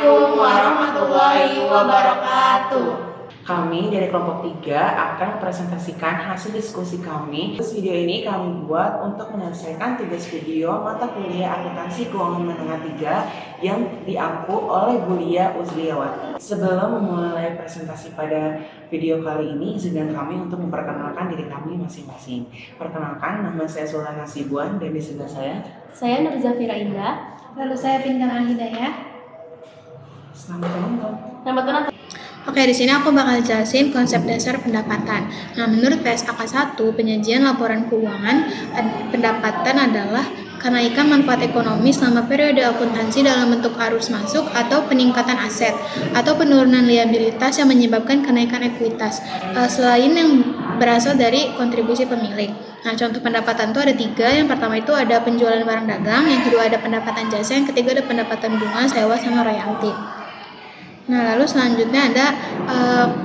Assalamualaikum warahmatullahi wabarakatuh. Kami dari kelompok 3 akan mempresentasikan hasil diskusi kami. Video ini kami buat untuk menyelesaikan tugas video mata kuliah akuntansi keuangan menengah 3 yang diampu oleh Bu Lia Uzliawati. Sebelum memulai presentasi pada video kali ini, izinkan kami untuk memperkenalkan diri kami masing-masing. Perkenalkan, nama saya Sultan Hasibuan dan di sebelah saya Nur Zafira Indah. Lalu saya Pinkan Al-Hidayah. Selamat menonton. Selamat menonton. Oke, di sini aku bakal jelasin konsep dasar pendapatan. Nah, menurut PSAK 1, penyajian laporan keuangan pendapatan adalah kenaikan manfaat ekonomi selama periode akuntansi dalam bentuk arus masuk atau peningkatan aset atau penurunan liabilitas yang menyebabkan kenaikan ekuitas selain yang berasal dari kontribusi pemilik. Nah, contoh pendapatan itu ada 3. Yang pertama itu ada penjualan barang dagang, yang kedua ada pendapatan jasa, yang ketiga ada pendapatan bunga, sewa, sama royalti. Nah, lalu selanjutnya ada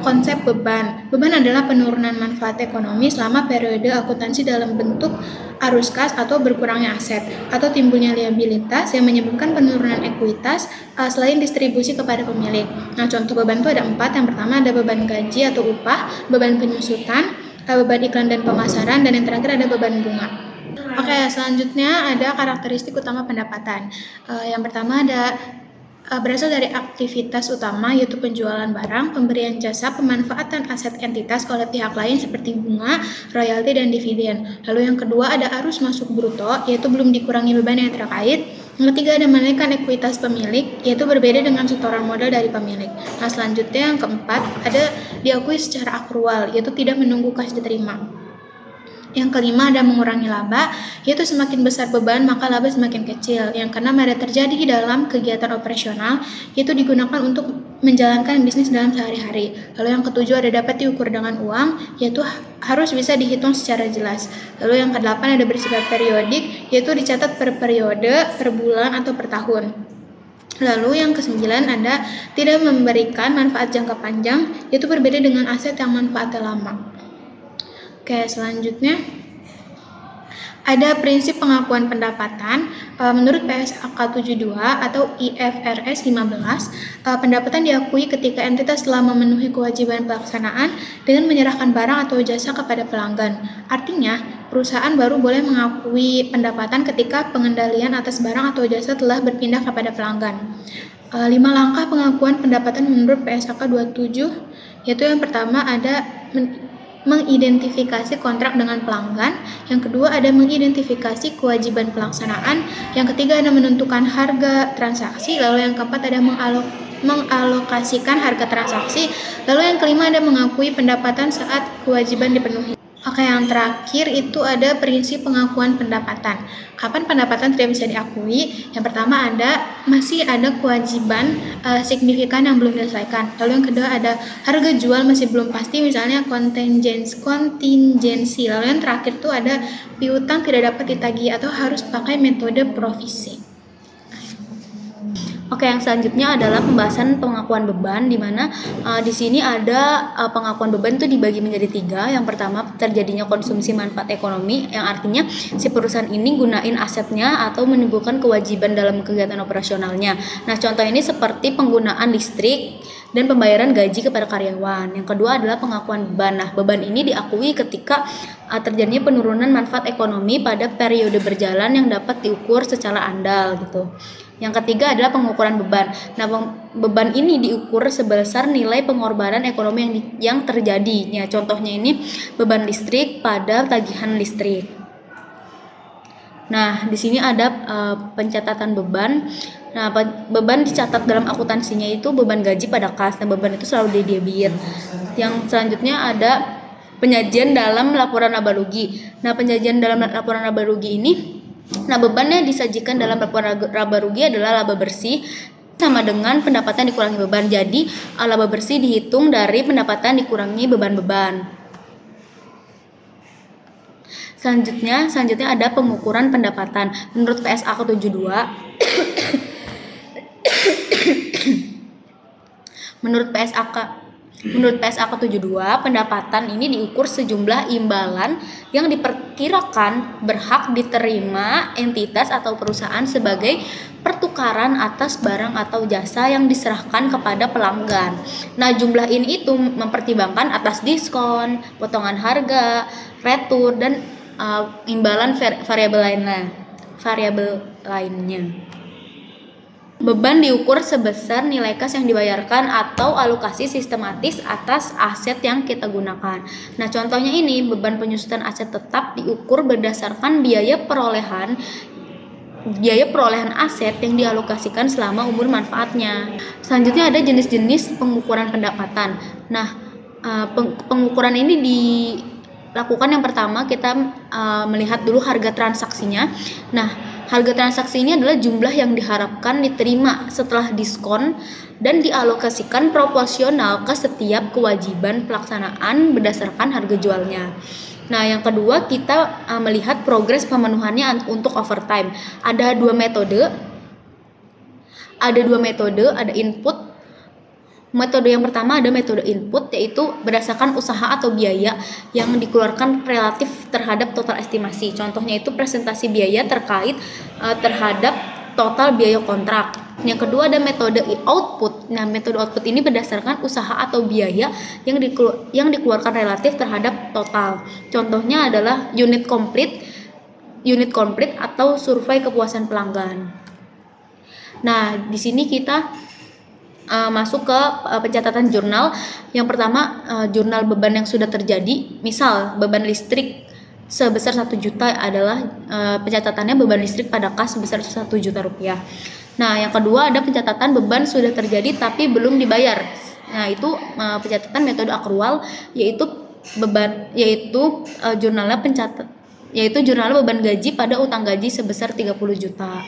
konsep beban. Beban adalah penurunan manfaat ekonomi selama periode akuntansi dalam bentuk arus kas atau berkurangnya aset atau timbulnya liabilitas yang menyebabkan penurunan ekuitas selain distribusi kepada pemilik. Nah, contoh beban itu ada 4. Yang pertama ada beban gaji atau upah, beban penyusutan, beban iklan dan pemasaran, dan yang terakhir ada beban bunga. Oke, selanjutnya ada karakteristik utama pendapatan. Yang pertama ada berasal dari aktivitas utama, yaitu penjualan barang, pemberian jasa, pemanfaatan aset entitas oleh pihak lain seperti bunga, royalti, dan dividen. Lalu yang kedua ada arus masuk bruto, yaitu belum dikurangi beban yang terkait. Yang ketiga ada menaikkan ekuitas pemilik, yaitu berbeda dengan setoran modal dari pemilik. Nah, selanjutnya yang keempat ada diakui secara akrual, yaitu tidak menunggu kas diterima. Yang kelima ada mengurangi laba, yaitu semakin besar beban maka laba semakin kecil. Yang keenam ada terjadi di dalam kegiatan operasional, yaitu digunakan untuk menjalankan bisnis dalam sehari-hari. Lalu yang ketujuh ada dapat diukur dengan uang, yaitu harus bisa dihitung secara jelas. Lalu yang kedelapan ada bersifat periodik, yaitu dicatat per periode, per bulan, atau per tahun. Lalu yang kesembilan ada tidak memberikan manfaat jangka panjang, yaitu berbeda dengan aset yang manfaatnya lama. Oke, selanjutnya ada prinsip pengakuan pendapatan. Menurut PSAK 72 atau IFRS 15, pendapatan diakui ketika entitas telah memenuhi kewajiban pelaksanaan dengan menyerahkan barang atau jasa kepada pelanggan. Artinya, perusahaan baru boleh mengakui pendapatan ketika pengendalian atas barang atau jasa telah berpindah kepada pelanggan. 5 langkah pengakuan pendapatan menurut PSAK 27, yaitu yang pertama ada mengidentifikasi kontrak dengan pelanggan, yang kedua ada mengidentifikasi kewajiban pelaksanaan, yang ketiga ada menentukan harga transaksi, lalu yang keempat ada mengalokasikan harga transaksi, lalu yang kelima ada mengakui pendapatan saat kewajiban dipenuhi. Oke, yang terakhir itu ada prinsip pengakuan pendapatan. Kapan pendapatan tidak bisa diakui? Yang pertama masih ada kewajiban signifikan yang belum diselesaikan. Lalu yang kedua ada harga jual masih belum pasti, misalnya kontingensi. Lalu yang terakhir itu ada piutang tidak dapat ditagih atau harus pakai metode provisi. Oke, yang selanjutnya adalah pembahasan pengakuan beban, di mana di sini ada pengakuan beban itu dibagi menjadi 3. Yang pertama terjadinya konsumsi manfaat ekonomi, yang artinya si perusahaan ini gunain asetnya atau menimbulkan kewajiban dalam kegiatan operasionalnya. Nah, contoh ini seperti penggunaan listrik dan pembayaran gaji kepada karyawan. Yang kedua adalah pengakuan beban. Nah, beban ini diakui ketika terjadinya penurunan manfaat ekonomi pada periode berjalan yang dapat diukur secara andal gitu. Yang ketiga adalah pengukuran beban. Nah, beban ini diukur sebesar nilai pengorbanan ekonomi yang terjadi. Ya, contohnya ini beban listrik pada tagihan listrik. Nah, di sini ada pencatatan beban. Nah, beban dicatat dalam akuntansinya itu beban gaji pada kas. Nah, beban itu selalu di debit. Yang selanjutnya ada penyajian dalam laporan laba rugi. Nah, penyajian dalam laporan laba rugi ini, bebannya disajikan dalam laporan laba rugi adalah laba bersih sama dengan pendapatan dikurangi beban. Jadi, laba bersih dihitung dari pendapatan dikurangi beban-beban. Selanjutnya ada pengukuran pendapatan. Menurut PSAK 72 Menurut PSAK Menurut PSAK 72, pendapatan ini diukur sejumlah imbalan yang diperkirakan berhak diterima entitas atau perusahaan sebagai pertukaran atas barang atau jasa yang diserahkan kepada pelanggan. Nah, jumlah ini itu mempertimbangkan atas diskon, potongan harga, retur, dan imbalan variabel lainnya. Beban diukur sebesar nilai kas yang dibayarkan atau alokasi sistematis atas aset yang kita gunakan. Nah, contohnya ini, beban penyusutan aset tetap diukur berdasarkan biaya perolehan aset yang dialokasikan selama umur manfaatnya. Selanjutnya ada jenis-jenis pengukuran pendapatan. Nah, pengukuran ini dilakukan yang pertama kita melihat dulu harga transaksinya. Nah, harga transaksi ini adalah jumlah yang diharapkan diterima setelah diskon dan dialokasikan proporsional ke setiap kewajiban pelaksanaan berdasarkan harga jualnya. Nah, yang kedua kita melihat progres pemenuhannya untuk overtime. Ada dua metode, ada input. Metode yang pertama ada metode input, yaitu berdasarkan usaha atau biaya yang dikeluarkan relatif terhadap total estimasi. Contohnya itu presentasi biaya terkait terhadap total biaya kontrak. Yang kedua ada metode output. Nah, metode output ini berdasarkan usaha atau biaya yang dikeluarkan relatif terhadap total. Contohnya adalah unit complete atau survei kepuasan pelanggan. Nah, di sini kita masuk ke pencatatan jurnal. Yang pertama, jurnal beban yang sudah terjadi. Misal beban listrik sebesar 1 juta adalah pencatatannya beban listrik pada kas sebesar 1 juta rupiah. Nah, yang kedua ada pencatatan beban sudah terjadi tapi belum dibayar. Nah, itu pencatatan metode akrual, yaitu jurnalnya beban gaji pada utang gaji sebesar 30 juta.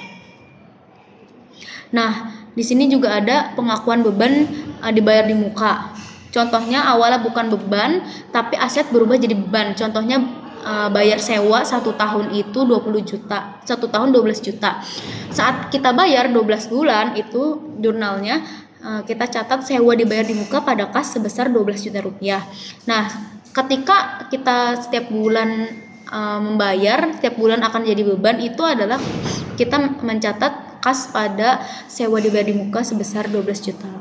Nah, di sini juga ada pengakuan beban dibayar di muka. Contohnya awalnya bukan beban, tapi aset berubah jadi beban. Contohnya bayar sewa 1 tahun itu 20 juta, 1 tahun 12 juta. Saat kita bayar 12 bulan itu jurnalnya kita catat sewa dibayar di muka pada kas sebesar 12 juta rupiah. Nah, ketika kita setiap bulan membayar, setiap bulan akan jadi beban, itu adalah kita mencatat kas pada sewa dibayar di muka sebesar 12 juta.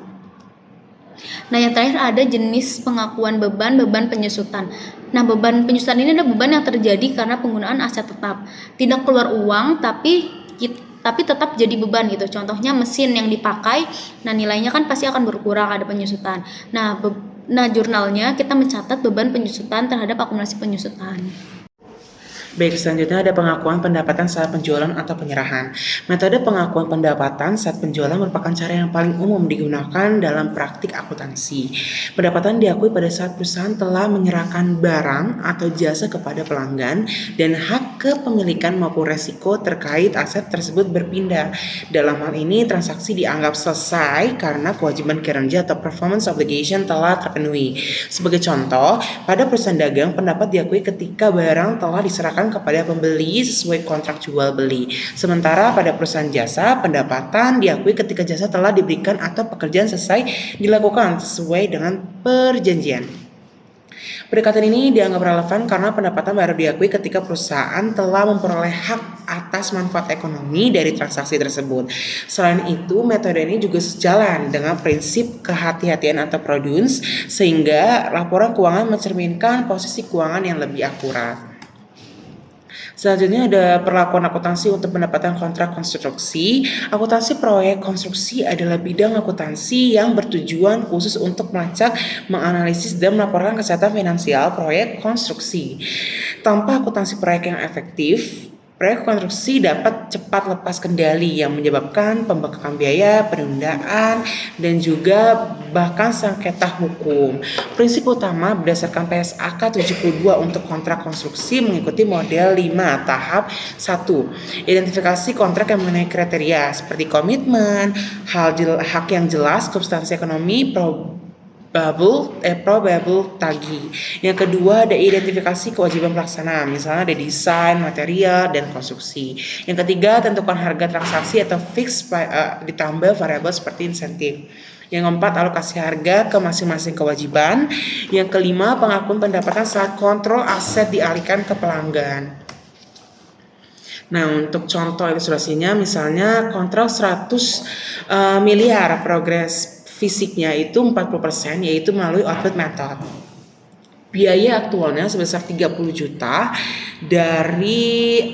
Nah, yang terakhir ada jenis pengakuan beban penyusutan. Nah, beban penyusutan ini adalah beban yang terjadi karena penggunaan aset tetap. Tidak keluar uang tapi tetap jadi beban gitu. Contohnya mesin yang dipakai, nah nilainya kan pasti akan berkurang, ada penyusutan. Nah, jurnalnya kita mencatat beban penyusutan terhadap akumulasi penyusutan. Baik, selanjutnya ada pengakuan pendapatan saat penjualan atau penyerahan. Metode pengakuan pendapatan saat penjualan merupakan cara yang paling umum digunakan dalam praktik akuntansi. Pendapatan diakui pada saat perusahaan telah menyerahkan barang atau jasa kepada pelanggan dan hak kepemilikan maupun resiko terkait aset tersebut berpindah. Dalam hal ini, transaksi dianggap selesai karena kewajiban kinerja atau performance obligation telah terpenuhi. Sebagai contoh, pada perusahaan dagang, pendapat diakui ketika barang telah diserahkan kepada pembeli sesuai kontrak jual beli. Sementara pada perusahaan jasa, pendapatan diakui ketika jasa telah diberikan atau pekerjaan selesai dilakukan sesuai dengan perjanjian. Pendekatan ini dianggap relevan karena pendapatan baru diakui ketika perusahaan telah memperoleh hak atas manfaat ekonomi dari transaksi tersebut. Selain itu, metode ini juga sejalan dengan prinsip kehati-hatian atau prudence, sehingga laporan keuangan mencerminkan posisi keuangan yang lebih akurat. Selanjutnya ada perlakuan akuntansi untuk pendapatan kontrak konstruksi. Akuntansi proyek konstruksi adalah bidang akuntansi yang bertujuan khusus untuk melacak, menganalisis, dan melaporkan kesehatan finansial proyek konstruksi. Tanpa akuntansi proyek yang efektif, proyek konstruksi dapat cepat lepas kendali yang menyebabkan pembengkakan biaya, penundaan, dan juga bahkan sengketa hukum. Prinsip utama berdasarkan PSAK 72 untuk kontrak konstruksi mengikuti model 5 tahap 1. Identifikasi kontrak yang mengenai kriteria seperti komitmen, hak yang jelas, substansi ekonomi, probable tagih. Yang kedua ada identifikasi kewajiban pelaksana, misalnya ada desain, material, dan konstruksi. Yang ketiga tentukan harga transaksi atau fix ditambah variabel seperti insentif. Yang keempat alokasi harga ke masing-masing kewajiban. Yang kelima pengakuan pendapatan saat kontrol aset dialihkan ke pelanggan. Nah, untuk contoh ilustrasinya misalnya kontrak 100 miliar, progres fisiknya itu 40%, yaitu melalui output method. Biaya aktualnya sebesar 30 juta dari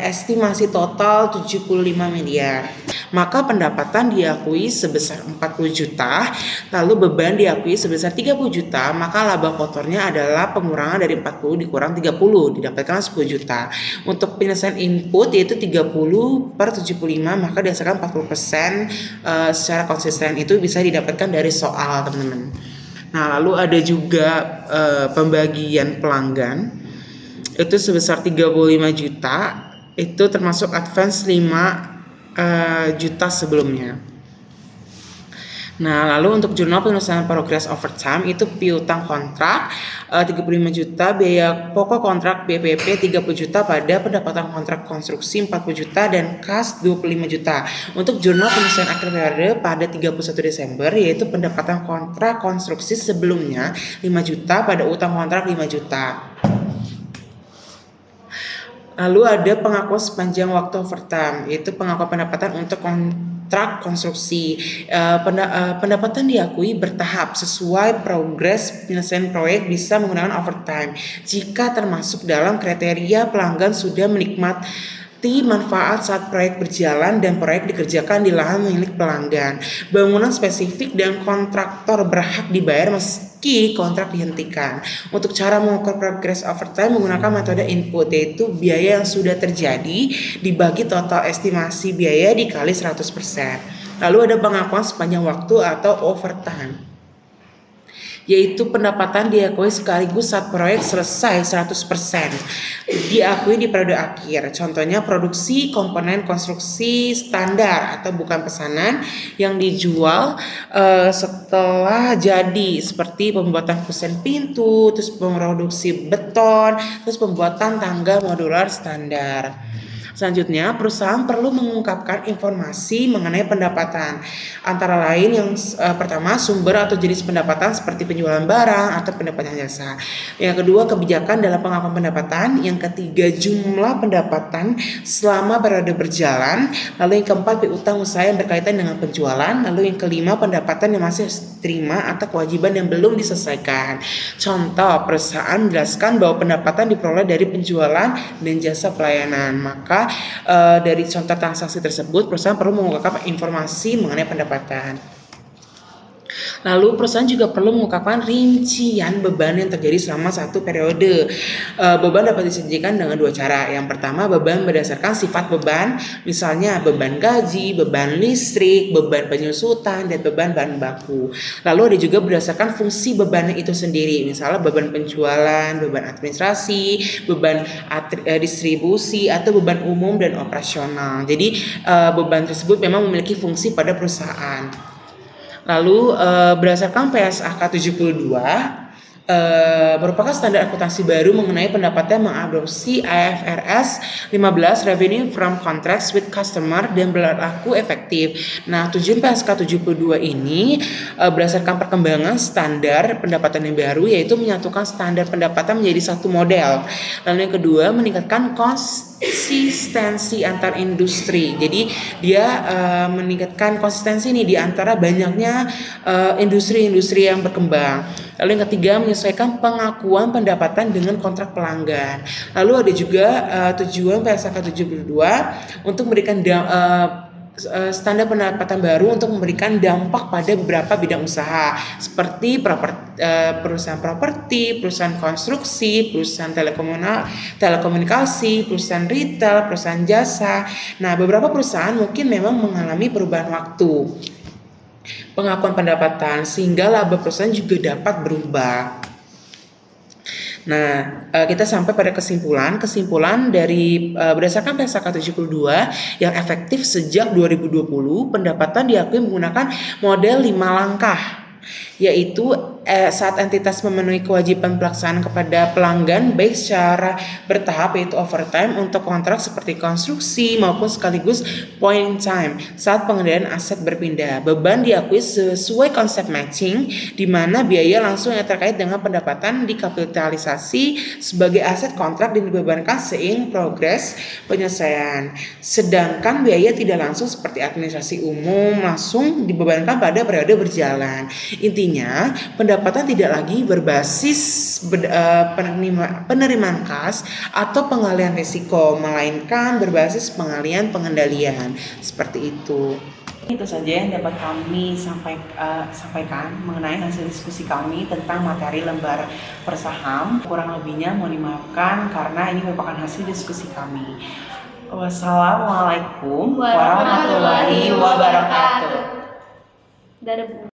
estimasi total 75 miliar. Maka pendapatan diakui sebesar 40 juta, lalu beban diakui sebesar 30 juta, maka laba kotornya adalah pengurangan dari 40 dikurang 30, didapatkan 10 juta. Untuk penyelesaian input yaitu 30/75, maka didasarkan 40% secara konsisten itu bisa didapatkan dari soal, teman-teman. Nah, lalu ada juga pembagian pelanggan itu sebesar 35 juta, itu termasuk advance 5 juta sebelumnya. Nah, lalu untuk jurnal penyelesaian progress overtime itu piutang kontrak 35 juta, biaya pokok kontrak BPP 30 juta pada pendapatan kontrak konstruksi 40 juta dan kas 25 juta. Untuk jurnal penyelesaian akhir periode pada 31 Desember yaitu pendapatan kontrak konstruksi sebelumnya 5 juta pada utang kontrak 5 juta. Lalu ada pengakuan sepanjang waktu overtime, yaitu pengakuan pendapatan untuk kontrak konstruksi. Pendapatan diakui bertahap sesuai progres penyelesaian proyek bisa menggunakan overtime jika termasuk dalam kriteria pelanggan sudah menikmati manfaat saat proyek berjalan dan proyek dikerjakan di lahan milik pelanggan. Bangunan spesifik dan kontraktor berhak dibayar meski kontrak dihentikan. Untuk cara mengukur progress overtime menggunakan metode input, yaitu biaya yang sudah terjadi dibagi total estimasi biaya dikali 100%. Lalu ada pengakuan sepanjang waktu atau overtime, yaitu pendapatan diakui sekaligus saat proyek selesai 100%, diakui di periode akhir. Contohnya produksi komponen konstruksi standar atau bukan pesanan yang dijual setelah jadi, seperti pembuatan kusen pintu, terus produksi beton, terus pembuatan tangga modular standar. Selanjutnya, perusahaan perlu mengungkapkan informasi mengenai pendapatan. Antara lain yang pertama, sumber atau jenis pendapatan seperti penjualan barang atau pendapatan jasa. Yang kedua, kebijakan dalam pengakuan pendapatan. Yang ketiga, jumlah pendapatan selama periode berjalan. Lalu yang keempat, piutang usaha yang berkaitan dengan penjualan. Lalu yang kelima, pendapatan yang masih diterima atau kewajiban yang belum diselesaikan. Contoh, perusahaan menjelaskan bahwa pendapatan diperoleh dari penjualan dan jasa pelayanan. Maka dari contoh transaksi tersebut perusahaan perlu mengungkapkan informasi mengenai pendapatan. Lalu perusahaan juga perlu mengungkapkan rincian beban yang terjadi selama satu periode. Beban dapat disajikan dengan dua cara. Yang pertama, beban berdasarkan sifat beban, misalnya beban gaji, beban listrik, beban penyusutan, dan beban bahan baku. Lalu ada juga berdasarkan fungsi beban itu sendiri, misalnya beban penjualan, beban administrasi, beban distribusi, atau beban umum dan operasional. Jadi beban tersebut memang memiliki fungsi pada perusahaan. Lalu berdasarkan PSAK 72 merupakan standar akuntansi baru mengenai pendapatan mengadopsi IFRS 15 Revenue from Contracts with Customer dan berlaku efektif. Nah, tujuan PSAK 72 ini berdasarkan perkembangan standar pendapatan yang baru, yaitu menyatukan standar pendapatan menjadi satu model. Lalu yang kedua, meningkatkan konsistensi antar industri. Jadi dia meningkatkan konsistensi ini di antara banyaknya industri-industri yang berkembang. Lalu yang ketiga, menyesuaikan pengakuan pendapatan dengan kontrak pelanggan. Lalu ada juga tujuan PSAK 72 untuk memberikan standar pendapatan baru untuk memberikan dampak pada beberapa bidang usaha seperti perusahaan properti, perusahaan konstruksi, perusahaan telekomunikasi, perusahaan retail, perusahaan jasa. Nah, beberapa perusahaan mungkin memang mengalami perubahan waktu pengakuan pendapatan sehingga laba perusahaan juga dapat berubah. Nah, kita sampai pada kesimpulan dari berdasarkan PSAK 72 yang efektif sejak 2020, pendapatan diakui menggunakan model 5 langkah, yaitu saat entitas memenuhi kewajiban pelaksanaan kepada pelanggan baik secara bertahap yaitu overtime untuk kontrak seperti konstruksi maupun sekaligus point in time saat pengendalian aset berpindah. Beban diakui sesuai konsep matching di mana biaya langsung yang terkait dengan pendapatan dikapitalisasi sebagai aset kontrak dan dibebankan seiring progres penyelesaian. Sedangkan biaya tidak langsung seperti administrasi umum langsung dibebankan pada periode berjalan. Intinya, pendapatan tidak lagi berbasis penerimaan kas atau pengalihan risiko, melainkan berbasis pengalihan pengendalian. Seperti itu. Itu saja yang dapat kami sampaikan mengenai hasil diskusi kami tentang materi lembar persaham. Kurang lebihnya mohon dimaafkan karena ini merupakan hasil diskusi kami. Wassalamualaikum warahmatullahi wabarakatuh. Dadah Bu.